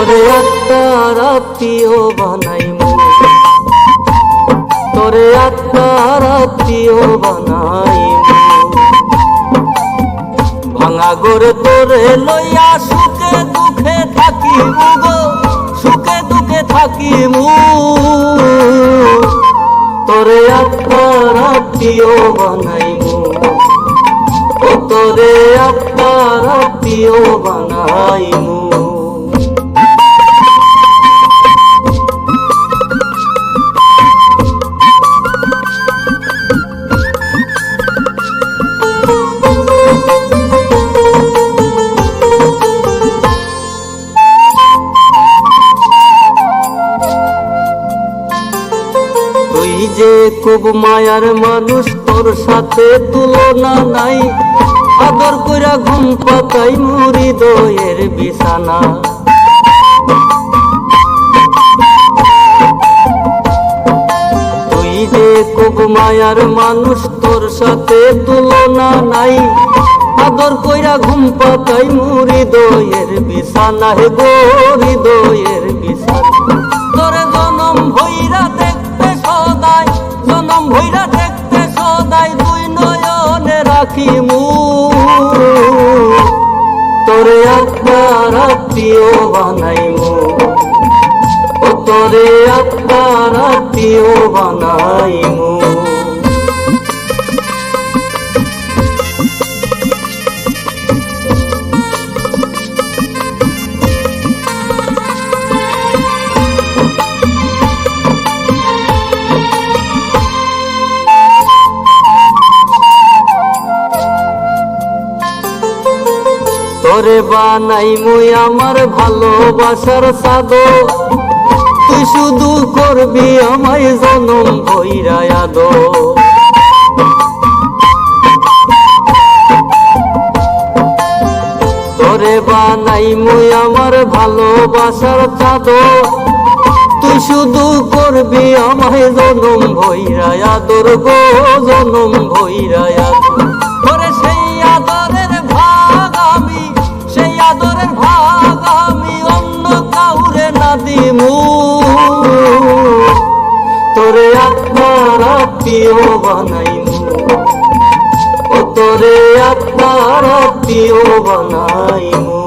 তোরে আত্মার আত্মীয় বানাইমু, তোরে আত্মার আত্মীয় বানাইমু। ভাঙা গড়ে তোরে লইয়া সুখে দুঃখে থাকিমু গো, সুখে দুঃখে থাকিমু। তোরে আত্মার আত্মীয় বানাইমু, ও তোরে আত্মার আত্মীয় বানাইমু। তুই যে খুব মায়ার মানুষ, তোর সাথে তুলনা নাই। আদর কইরা ঘুম পাতাই মুড়ি দয়ের বিছানা। তুই যে খুব মায়ার মানুষ, তোর সাথে তুলনা নাই। আদর কইরা ঘুম পাতাই মুড়ি দয়ের বিছানা, হে গো হৃদয়ের বিছানা। তোরে জনম ভইরা দেখতে সদাই, জনম ভইরা দেখতে সদাই দুই নয়নে রাখিমু। তোরে আত্মার আত্মীয় বানাইমু, ও তোরে আত্মার আত্মীয় বানাইমু। তোরে বানাইমু আমার ভালোবাসার চাদর, তুই শুধু করবি আমায় জনম ভইরা আদর। তোরে বানাইমু আমার ভালোবাসার চাদর, তুই শুধু করবি আমায় জনম ভইরা আদর গো, জনম ভইরা আদর। তোরে সেই আদরের ভাগ আমি, সেই আদরের ভাগ আমি অন্য কাউরে না দিমু। তোরে আত্মার আত্মীয় বানাইমু, ও তোরে আত্মার আত্মীয় বানাইমু।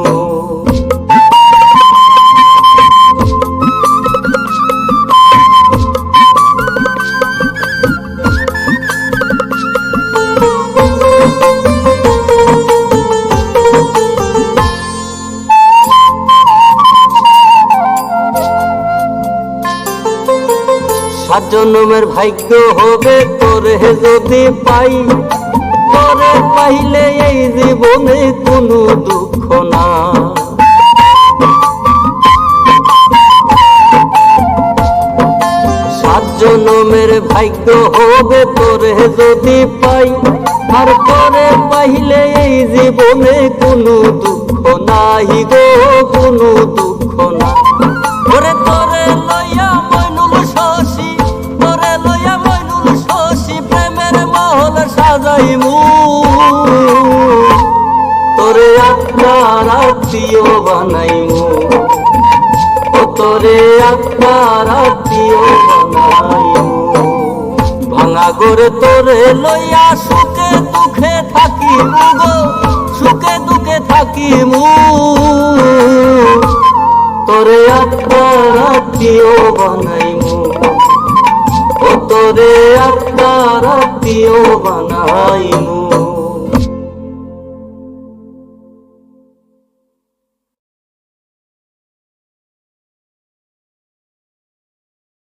সাত জন্মের ভাগ্য হবে তোরে যদি পাই, তোরে পাইলে এই জীবনে কোনো দুঃখ না। সাত জন্মের ভাগ্য হবে তোরে যদি পাই, আর তোরে পাইলে এই জীবনে কোনো দুঃখ নাই গো, কোনো দুঃখ না। ওরে তোরে লইয়া মইনুল শশী, তোরে লইয়া মইনুল শশী প্রেমের মহল সাজাইমু। তোরে আত্মার আত্মীয় বানাইমু, ও তোরে আত্মার আত্মীয় বানাইমু। ভাঙা গড়ে তোরে লইয়া সুখে দুঃখে থাকিমু গো, সুখে দুঃখে থাকিমু। তোরে আত্মার আত্মীয় বানাইমু, ও তোরে আত্মার আত্মীয় বানাইমু।